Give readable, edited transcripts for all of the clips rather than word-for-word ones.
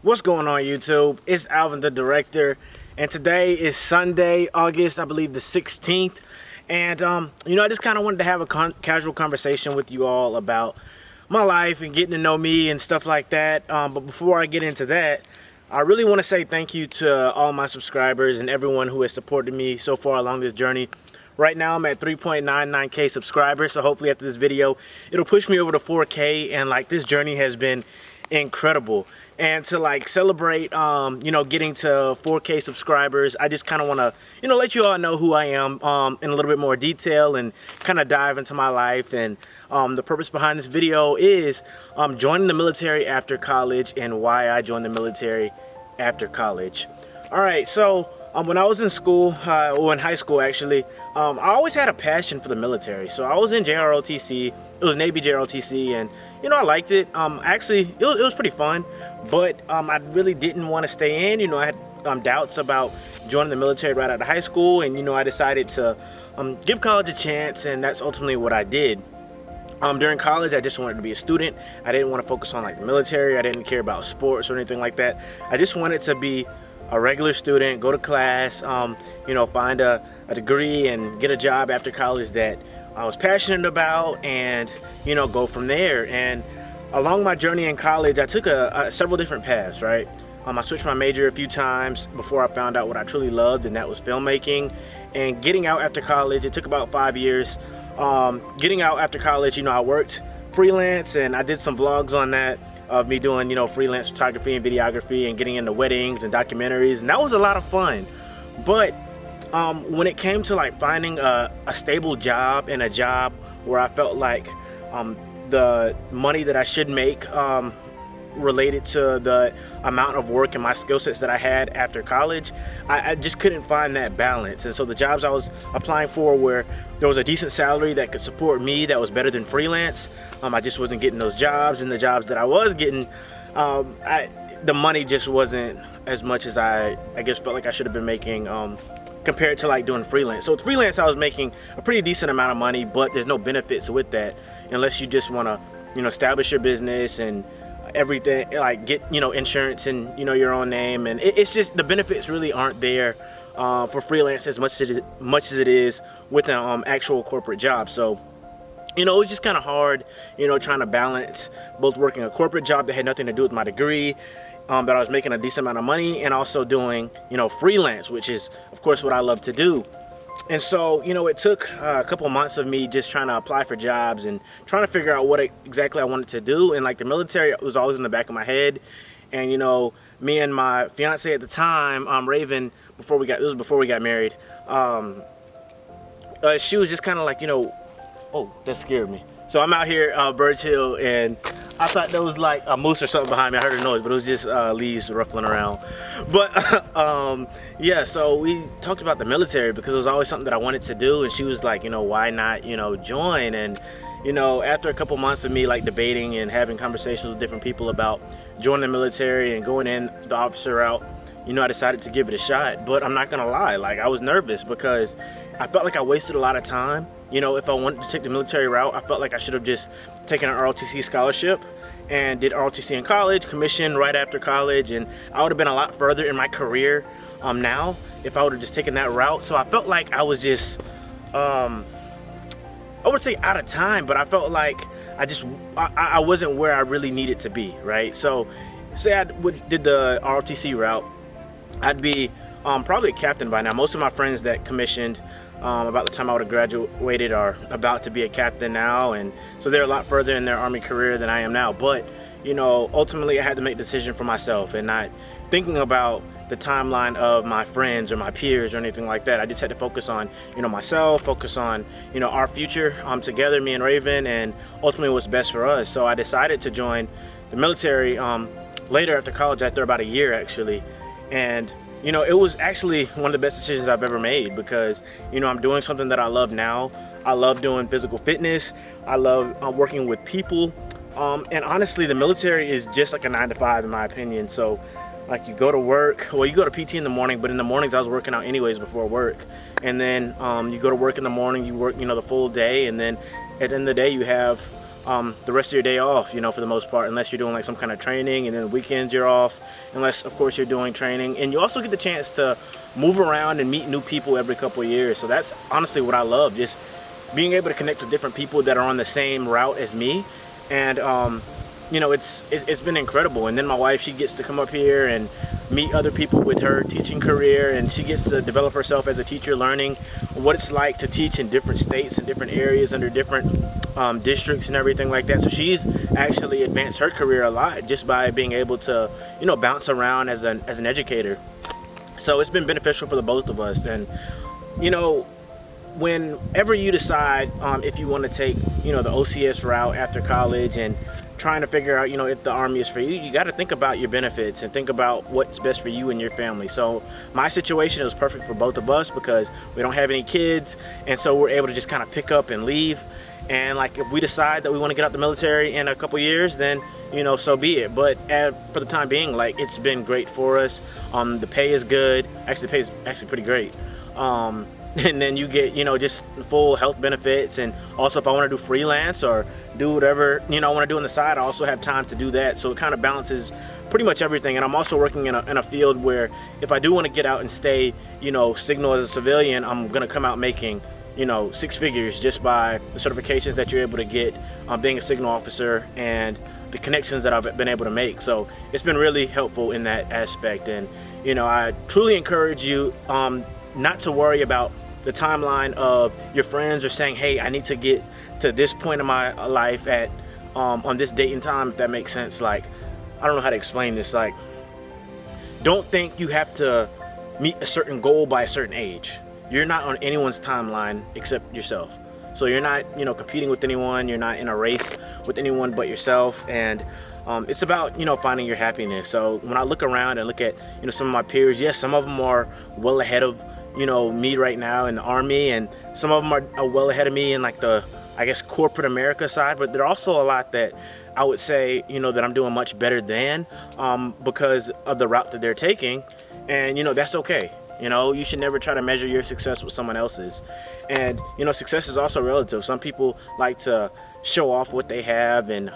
What's going on, YouTube? It's Alvin the Director, and today is Sunday, August, I believe the 16th. And I just kind of wanted to have a casual conversation with you all about my life and getting to know me and stuff like that. But before I get into that, I really want to say thank you to all my subscribers and everyone who has supported me so far along this journey. Right now I'm at 3.99k subscribers, so hopefully after this video it'll push me over to 4k, and this journey has been incredible. And to celebrate getting to 4k subscribers, I just kind of want to let you all know who I am in a little bit more detail and kind of dive into my life. And the purpose behind this video is joining the military after college and why I joined the military after college. Alright, so when I was in school, or in high school actually, I always had a passion for the military. So I was in JROTC. It was Navy JROTC, and I liked it. Actually, it was pretty fun, but I really didn't want to stay in. I had doubts about joining the military right out of high school, and I decided to give college a chance, and that's ultimately what I did. During college, I just wanted to be a student. I didn't want to focus on the military. I didn't care about sports or anything like that. I just wanted to be a regular student, go to class, find a degree and get a job after college that I was passionate about, and go from there. And along my journey in college, I took several different paths, right? I switched my major a few times before I found out what I truly loved, and that was filmmaking. And getting out after college, it took about 5 years. Getting out after college, I worked freelance, and I did some vlogs on that of me doing freelance photography and videography and getting into weddings and documentaries, and that was a lot of fun. But when it came to finding a stable job, and a job where I felt like the money that I should make related to the amount of work and my skill sets that I had after college, I just couldn't find that balance. And so the jobs I was applying for, where there was a decent salary that could support me, that was better than freelance, I just wasn't getting those jobs. And the jobs that I was getting, the money just wasn't as much as I guess felt like I should have been making compared to doing freelance. So with freelance, I was making a pretty decent amount of money, but there's no benefits with that unless you just want to establish your business and everything, get insurance and your own name. And it's just the benefits really aren't there for freelance as much as it is with an actual corporate job. So it was just kind of hard trying to balance both working a corporate job that had nothing to do with my degree, that I was making a decent amount of money, and also doing freelance, which is of course what I love to do. And so it took a couple months of me just trying to apply for jobs and trying to figure out what exactly I wanted to do. And the military was always in the back of my head. And me and my fiance at the time, Raven, before we got married, she was just kind of oh, that scared me. So I'm out here Birch Hill, and I thought there was a moose or something behind me. I heard a noise, but it was just leaves ruffling around. But yeah, so we talked about the military because it was always something that I wanted to do, and she was like, why not join? And after a couple months of me debating and having conversations with different people about joining the military and going in the officer route, I decided to give it a shot. But I'm not gonna lie, I was nervous because I felt like I wasted a lot of time. If I wanted to take the military route, I felt like I should have just taken an ROTC scholarship and did ROTC in college, commissioned right after college, and I would have been a lot further in my career now if I would have just taken that route. So I felt like I was just, I would say out of time, but I felt like I wasn't where I really needed to be, right? So say I did the ROTC route, I'd be probably a captain by now. Most of my friends that commissioned about the time I would have graduated are about to be a captain now, and so they're a lot further in their Army career than I am now. But ultimately I had to make a decision for myself and not thinking about the timeline of my friends or my peers or anything like that. I just had to focus on myself, focus on our future together, me and Raven, and ultimately what's best for us. So I decided to join the military later after college, after about a year actually. And it was actually one of the best decisions I've ever made because I'm doing something that I love now. I love doing physical fitness. I love working with people, and honestly the military is just like a 9-to-5 in my opinion. So you go to work, well, you go to PT in the morning, but in the mornings I was working out anyways before work. And then you go to work in the morning, you work the full day, and then at the end of the day you have the rest of your day off, you know, for the most part, unless you're doing like some kind of training, and then the weekends you're off, unless of course you're doing training. And you also get the chance to move around and meet new people every couple of years. So that's honestly what I love, just being able to connect with different people that are on the same route as me. And you know, it's been incredible. And then my wife, she gets to come up here and meet other people with her teaching career, and she gets to develop herself as a teacher, learning what it's like to teach in different states and different areas under different districts and everything like that. So she's actually advanced her career a lot just by being able to, you know, bounce around as an educator. So it's been beneficial for the both of us. And you know, whenever you decide if you want to take, you know, the OCS route after college and trying to figure out, you know, if the Army is for you, you got to think about your benefits and think about what's best for you and your family. So my situation is perfect for both of us because we don't have any kids, and so we're able to just kind of pick up and leave. And like, if we decide that we want to get out the military in a couple years, then, you know, so be it. But for the time being, like, it's been great for us. The pay is good. Actually, the pay is actually pretty great. And then you get, you know, just full health benefits. And also, if I want to do freelance or do whatever, you know, I want to do on the side, I also have time to do that. So it kind of balances pretty much everything. And I'm also working in a field where if I do want to get out and stay, you know, signal as a civilian, I'm going to come out making, you know, 6 figures just by the certifications that you're able to get being a signal officer and the connections that I've been able to make. So it's been really helpful in that aspect. And, you know, I truly encourage you not to worry about the timeline of your friends are saying, hey, I need to get to this point in my life at on this date and time, if that makes sense. Like, I don't know how to explain this. Like, don't think you have to meet a certain goal by a certain age. You're not on anyone's timeline except yourself. So you're not, you know, competing with anyone. You're not in a race with anyone but yourself. And it's about, you know, finding your happiness. So when I look around and look at, you know, some of my peers, yes, some of them are well ahead of, you know, me right now in the Army, and some of them are well ahead of me in like the, I guess, corporate America side. But there are also a lot that I would say, you know, that I'm doing much better than because of the route that they're taking. And, you know, that's okay. You know, you should never try to measure your success with someone else's. And, you know, success is also relative. Some people like to show off what they have, and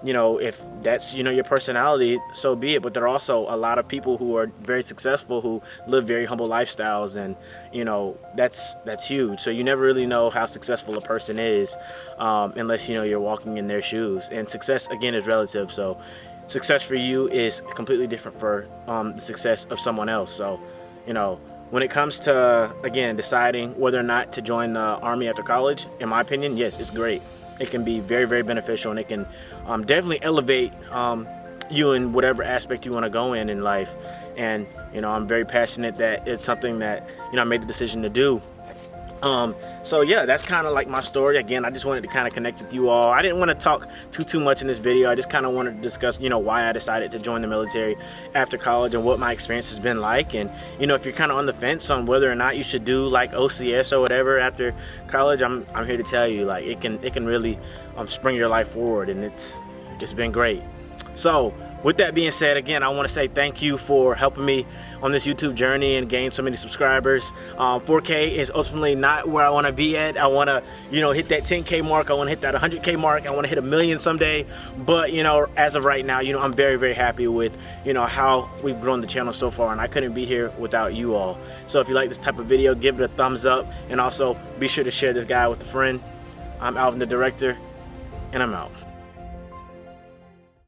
you know, if that's, you know, your personality, so be it. But there are also a lot of people who are very successful who live very humble lifestyles, and, you know, that's huge. So you never really know how successful a person is unless, you know, you're walking in their shoes. And success, again, is relative. So success for you is completely different for the success of someone else. So, you know, when it comes to, again, deciding whether or not to join the Army after college, in my opinion, yes, it's great. It can be very, very beneficial, and it can definitely elevate you in whatever aspect you want to go in life. And, you know, I'm very passionate that it's something that, you know, I made the decision to do. So yeah, that's kind of like my story. Again, I just wanted to kind of connect with you all. I didn't want to talk too much in this video. I just kind of wanted to discuss, you know, why I decided to join the military after college and what my experience has been like. And, you know, if you're kind of on the fence on whether or not you should do like OCS or whatever after college, I'm here to tell you, like, it can really spring your life forward, and it's just been great. So with that being said, again, I want to say thank you for helping me on this YouTube journey and gain so many subscribers. 4K is ultimately not where I want to be at. I want to, you know, hit that 10K mark. I want to hit that 100K mark. I want to hit 1 million someday. But, you know, as of right now, you know, I'm very, very happy with, you know, how we've grown the channel so far, and I couldn't be here without you all. So if you like this type of video, give it a thumbs up, and also be sure to share this guy with a friend. I'm Alvin the Director, and I'm out.